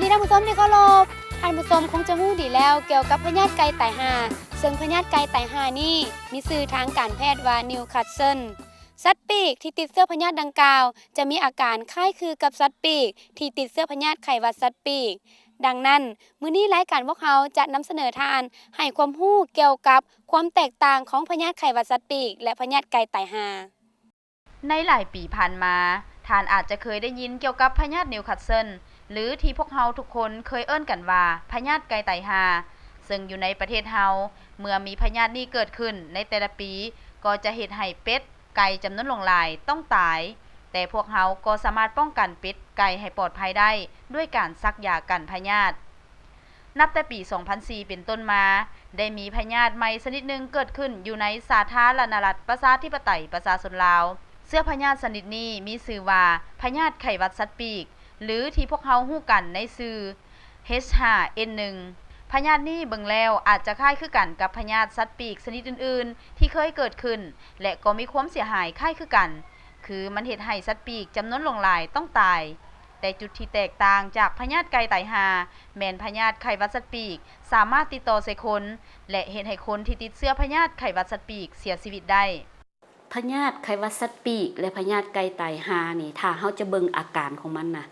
ดีท่านผู้ชมที่เคารพท่านผู้ชมคงจะรู้ดีแล้วเกี่ยวกับพยาธิไก่ตายห่าซึ่งพยาธิไก่ตายห่านี่มีชื่อทางการแพทย์ว่านิวคาสเซิลสัตว์ปีกที่ติดเชื้อพยาธิดังกล่าวจะมีอาการคล้ายคือกับสัตว์ปีกที่ติดเชื้อพยาธิไข้หวัดสัตว์ปีกดังนั้นมื้อนี้รายการพวกเขาจะนำเสนอทานให้ความรู้เกี่ยวกับความแตกต่างของพยาธิไข้หวัดสัตว์ปีกและพยาธิไก่ตายห่าในหลายปีผ่านมาท่านอาจจะเคยได้ยินเกี่ยวกับพยาธินิวคาสเซิลหรือที่พวกเฮาทุกคนเคยเอิ้นกันว่าพยาธิไก่ไตห่าซึ่งอยู่ในประเทศเฮาเมื่อมีพยาธินี้เกิดขึ้นในแต่ละปีก็จะเฮ็ดให้เป็ดไก่จำนวนหลงหลายต้องตายแต่พวกเฮาก็สามารถป้องกันเป็ดไก่ให้ปลอดภัยได้ด้วยการซักยากันพยาธินับแต่ปี 2004 เป็นต้นมาได้มีพยาธิใหม่ชนิดหนึ่งเกิดขึ้นอยู่ในสาธารณรัฐประชาธิปไตยประชาชนลาวเชื้อพยาธิชนิดนี้มีชื่อว่าพยาธิไข้หวัดสัตว์ปีกหรือที่พวกเฮาฮู้กันในชื่อ H5N1 พยาธินี้เบิ่งแล้วอาจจะคล้ายคือกันกับพยาธิสัตว์ปีกชนิดอื่นๆที่เคยเกิดขึ้นและก็มีความเสียหายคล้ายคือกันคือมันเฮ็ดให้สัตว์ปีกจำนวนหลงหลายต้องตายแต่จุดที่แตกต่างจากพยาธิไก่ไตห่าแม่นพยาธิไข้หวัดสัตว์ปีกสามารถติดต่อใส่คนและเฮ็ดให้คนที่ติดเชื้อพยาธิไข้หวัดสัตว์ปีกเสียชีวิตได้พยาธิไข้หวัดสัตว์ปีกและพยาธิไก่ตายห่านี่ถ้าเฮาจะเบิ่งอาการของมันนะ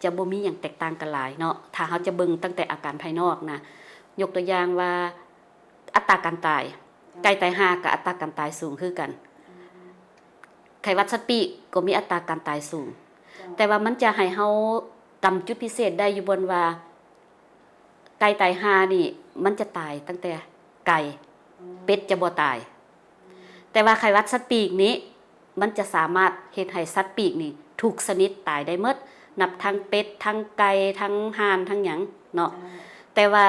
จะบ่มีหยังแตกต่างกันหลายเนาะถ้าเฮาจะเบิ่งตั้งแต่อาการภายนอกนะยกตัวอย่างว่าอัตราการตายไก่ตายห่ากับอัตราการตายสูงคือกันไข้หวัดสัตว์ปีกก็มีอัตราการตายสูงแต่ว่ามันจะให้เฮาตำจุดพิเศษได้อยู่บนว่าไก่ตายห่านี่มันจะตายตั้งแต่ไก่เป็ดจะบ่ตายแต่ว่าไข้หวัดสัตว์ปีกนี้มันจะสามารถเฮ็ดให้สัตว์ปีกนี่ทุกชนิดตายได้หมดนับทั้งเป็ดทั้งไก่ทั้งห่านทั้งหยังเนาะแต่ว่า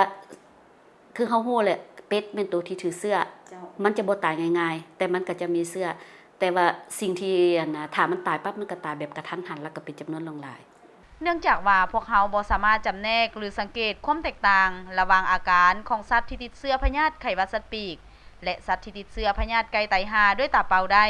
คือเฮาฮู้แหละเป็ดเป็นตัวที่ถือเสื้อมันจะบ่ตายง่ายๆแต่มันก็จะมีเสื้อแต่ว่าสิ่งที่ถ้ามันตายปั๊บมันก็ตายแบบกระทันหันแล้วก็เป็นจำนวนหลายเนื่องจากว่าพวกเฮาบ่สามารถจำแนกหรือสังเกตความแตกต่างระหว่างอาการของสัตว์ที่ติดเชื้อพยาธิไข้หวัดสัตว์ปีกและสัตว์ที่ติดเชื้อพยาธิไก่ไตห่าด้วยตาเปล่าได้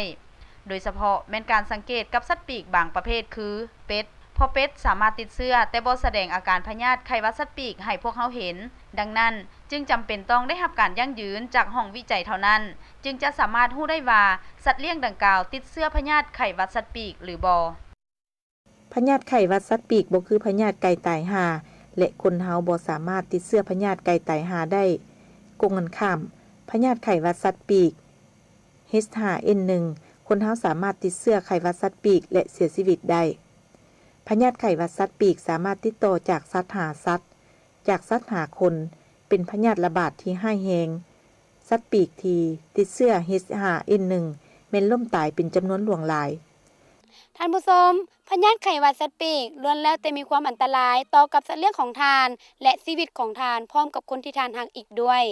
โดยเฉพาะแม่นการสังเกตกับสัตว์ปีกบางประเภทคือเป็ดเพราะเป็ดสามารถติดเชื้อแต่บ่แสดงอาการพยาธิไข้หวัดสัตว์ปีกให้พวกเฮาเห็นดังนั้นจึงจำเป็นต้องได้รับการยั่งยืนจากห้องวิจัยเท่านั้นจึงจะสามารถรู้ได้ว่าสัตว์เลี้ยงดังกล่าวติดเชื้อพยาธิไข้หวัดสัตว์ปีกหรือบ่พยาธิไข้หวัดสัตว์ปีกบ่คือพยาธิไก่ตายห่าและคนเฮาบ่สามารถติดเชื้อพยาธิไก่ตายห่าได้กงกันข้ามพยาธิไข้หวัดสัตว์ปีก H5N1 คนเฮาสามารถติดเชื้อไข้หวัดสัตว์ปีกและเสียชีวิตได้พยาธิไข้หวัดสัตว์ปีกสามารถติดต่อจากสัตว์หาสัตว์จากสัตว์หาคนเป็นพยาธิระบาดที่ร้ายแรงสัตว์ปีกที่ติดเชื้อ H5N1 แม่นล้มตายเป็นจำนวนหลวงหลายท่านผู้ชมพยาธิไข้หวัดสัตว์ปีกล้วนแล้วแต่มีความอันตรายต่อกับสัตว์เลี้ยงของทานและชีวิตของทานพร้อมกับคนที่ทานรักอีกด้วย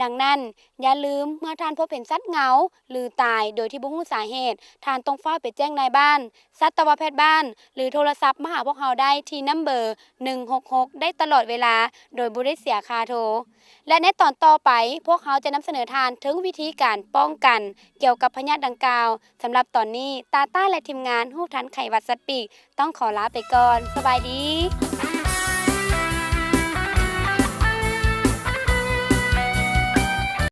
ดังนั้นอย่าลืมเมื่อทานพบเห็นสัตว์เหงาหรือตายโดยที่บ่รู้สาเหตุทานต้องเฝ้าไปแจ้งนายบ้านสัตวแพทย์บ้านหรือโทรศัพท์มาหาพวกเราได้ที่นัมเบอร์166ได้ตลอดเวลาโดยบ่ได้เสียค่าโทรและในตอนต่อไปพวกเขาจะนำเสนอทานถึงวิธีการป้องกันเกี่ยวกับพยาธิดังกล่าวสำหรับตอนนี้ตาต้าและทีมงานฮู้ทันไข้หวัดสัตว์ปีกต้องขอลาไปก่อนสบายดี